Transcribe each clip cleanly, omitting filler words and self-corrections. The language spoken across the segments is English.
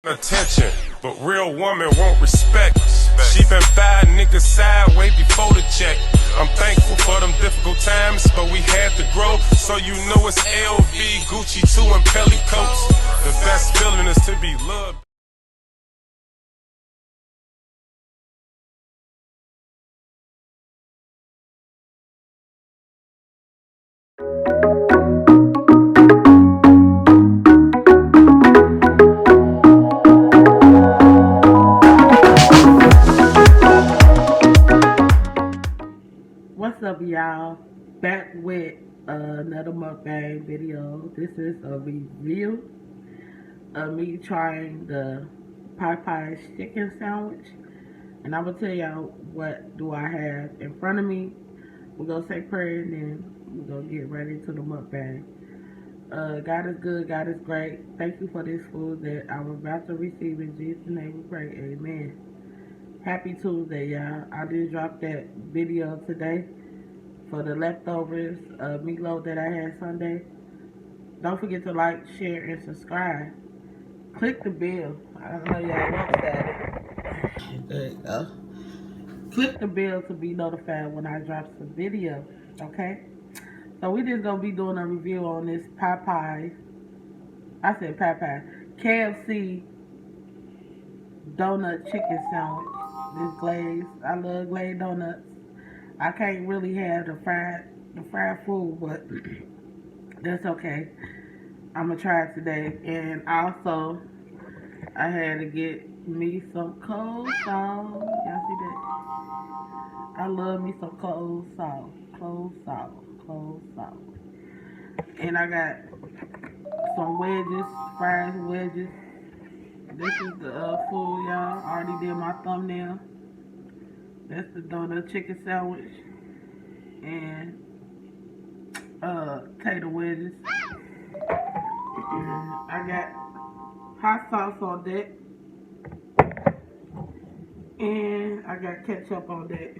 Attention, but real woman won't respect. She been buying niggas sideways before the check. I'm thankful for them difficult times, but we had to grow. So you know it's LV, Gucci too, and Pelly coats. The best feeling is to be loved. What's up, y'all? Back with another mukbang video. This is a review of me trying the Popeye's chicken sandwich, and I'm gonna tell y'all what do I have in front of me. We're gonna say prayer and then we're gonna get ready to the mukbang. God is good, God is great. Thank you for this food that I'm about to receive. In Jesus' name we pray, amen. Happy Tuesday, y'all. I just dropped that video today for the leftovers meatloaf that I had Sunday. Don't forget to like, share, and subscribe. Click the bell. I know y'all want that. There you go. Click the bell to be notified when I drop some video. Okay? So we just gonna be doing a review on this Popeye. I said Popeye. KFC donut chicken sandwich. This glazed. I love glazed donuts. I can't really have the fried food, but that's okay. I'm gonna try it today. And also, I had to get me some cold salt. Y'all see that? I love me some cold salt. Cold salt. Cold salt. And I got some wedges, fried wedges. This is the food, y'all. I already did my thumbnail. That's the donut chicken sandwich. And tater wedges. I got hot sauce on that, and I got ketchup on that.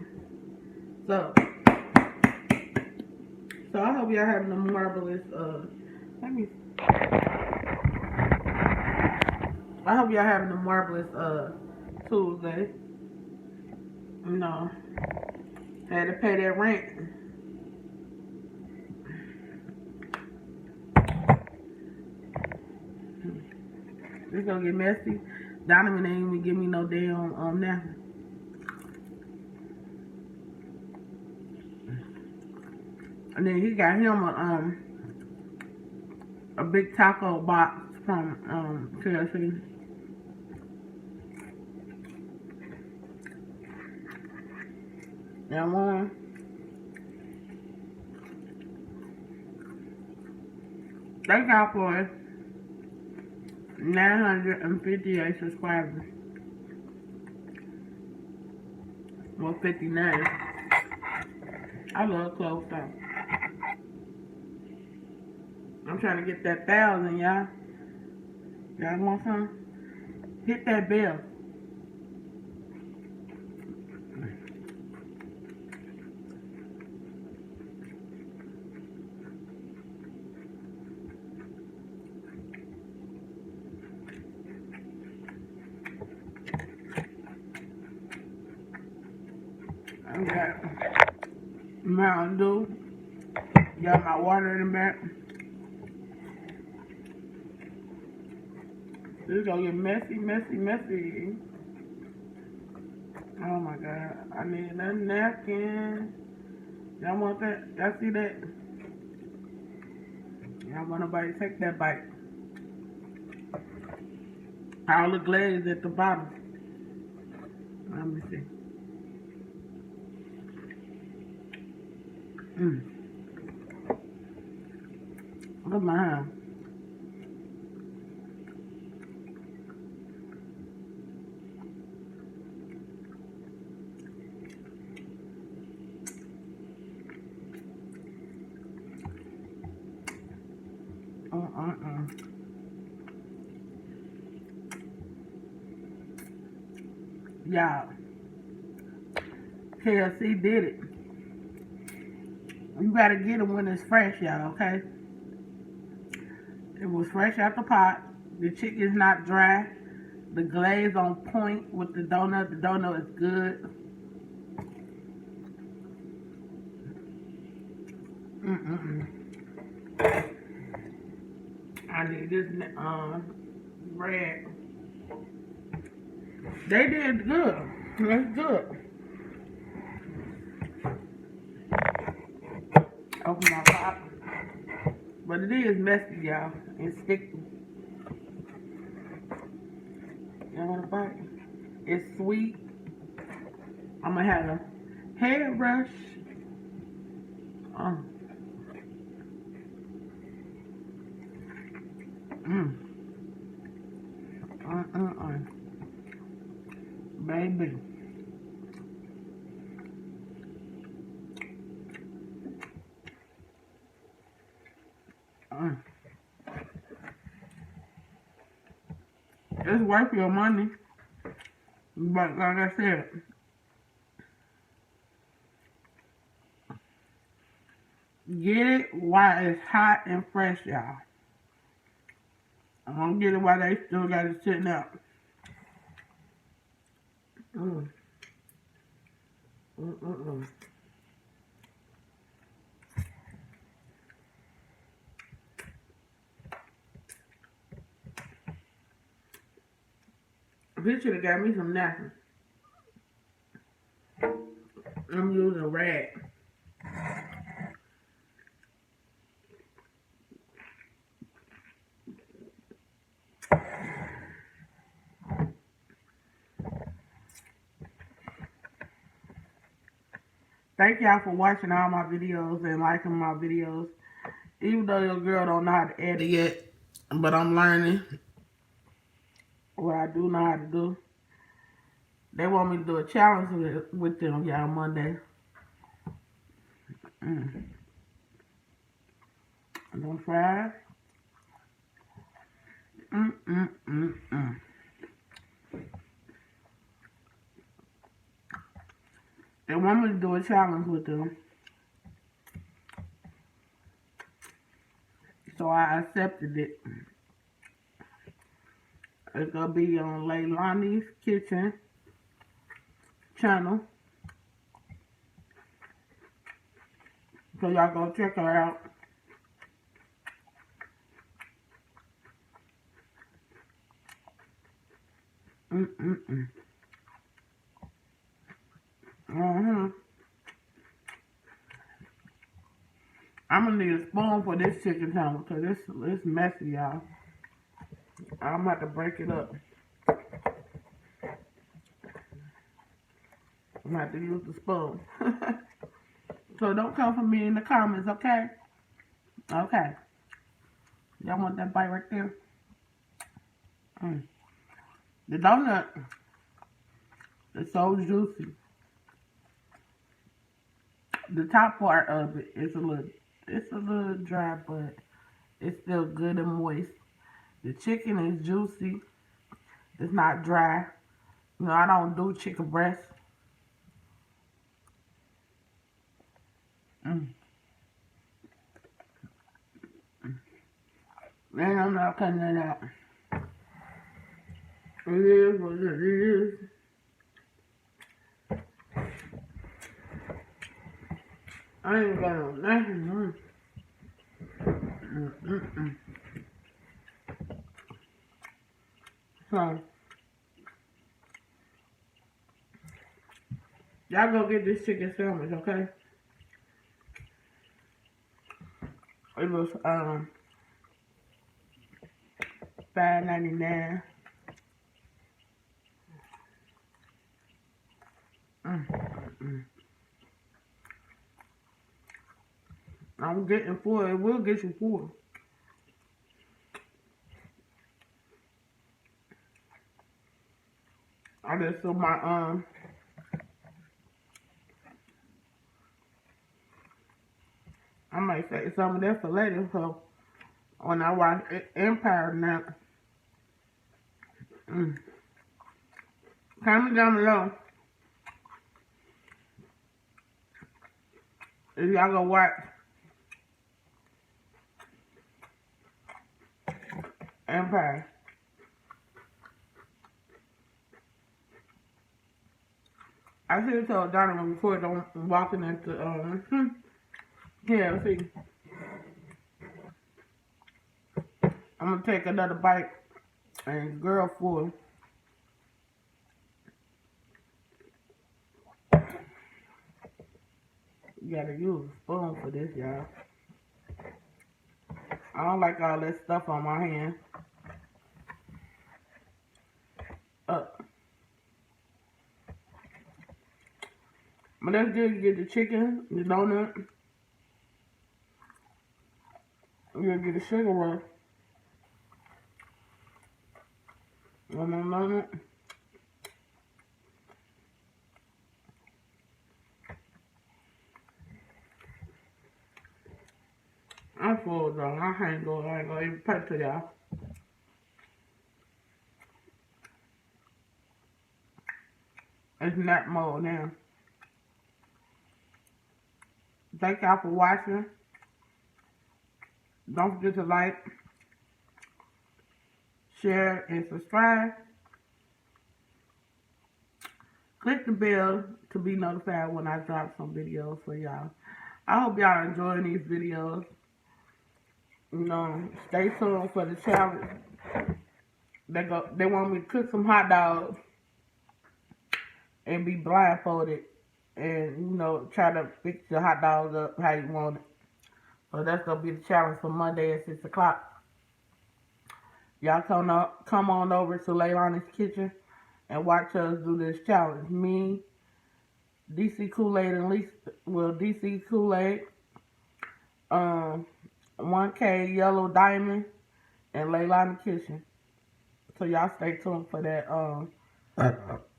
So I hope y'all having a marvelous I hope y'all having a marvelous Tuesday. You know, had to pay that rent. It's gonna get messy. Donovan ain't even give me no damn napkin. And then he got him a big taco box from KFC. Now one. Thank y'all for 958 subscribers. Well, 59. I love close stuff. I'm trying to get that 1,000, y'all. Y'all want some? Hit that bell. I got Mountain Dew. Got my water in the back. This is gonna get messy, messy, messy. Oh my God. I need a napkin. Y'all want that? Y'all see that? Y'all want nobody to take that bite. All the glaze at the bottom. Let me see. Look at my hand. Y'all, KFC did it. You gotta get them when it's fresh, y'all, okay? It was fresh out the pot. The chicken's not dry. The glaze on point with the donut. The donut is good. I need this bread. They did good. That's good. Open my pop. But it is messy, y'all. It's sticky. Y'all want a bite? It's sweet. I'm gonna have a hairbrush. Baby. It's worth your money. But like I said, get it while it's hot and fresh, y'all. I don't get it while they still got it sitting out. He should have got me some napkins. I'm using a rag. Thank y'all for watching all my videos and liking my videos. Even though your girl don't know how to edit yet, but I'm learning what I do know how to do. They want me to do a challenge with them, y'all, Monday. Them fries. They want me to do a challenge with them. So I accepted it. It's gonna be on Leilani's Kitchen channel. So y'all go check her out. I'm gonna need a spoon for this chicken sandwich because it's messy, y'all. I'm about to break it up. I'm gonna have to use the spoon. So don't come for me in the comments, okay? Okay. Y'all want that bite right there? The donut is so juicy. The top part of it is it's a little dry, but it's still good and moist. The chicken is juicy. It's not dry. You know, I don't do chicken breast. And I'm not cutting it out. It is what it is. I ain't got no nothing. So, y'all go get this chicken sandwich, okay? It was $5.99. I'm getting full. It will get you full. I just saw my I might say some of that for later. So when I watch Empire now, comment down below if y'all go watch Empire. I should have told Donovan before don't walking into KFC. I'm gonna take another bite and girl full. You gotta use a spoon for this, y'all. I don't like all that stuff on my hand. But that's good. You get the chicken, the donut. You'll get a sugar rush. One more donut. I'm full though. I ain't gonna even pay to y'all. It's nap mode now. Thank y'all for watching. Don't forget to like, share, and subscribe. Click the bell to be notified when I drop some videos for y'all. I hope y'all enjoying these videos. You know, stay tuned for the challenge. They want me to cook some hot dogs and be blindfolded and, you know, try to fix your hot dogs up how you want it. So that's going to be the challenge for Monday at 6 o'clock. Y'all come on over to Leilani's Kitchen and watch us do this challenge. Me, DC Kool-Aid and Lisa, well, DC Kool-Aid, 1K Yellow Diamond, and Leilani's Kitchen. So y'all stay tuned for that,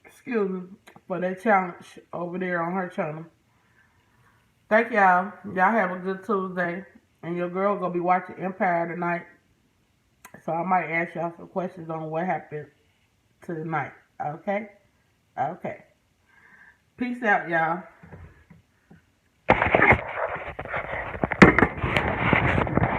excuse me, for that challenge over there on her channel. Thank y'all. Y'all have a good Tuesday. And your girl gonna be watching Empire tonight. So I might ask y'all some questions on what happened tonight. Okay? Okay. Peace out, y'all.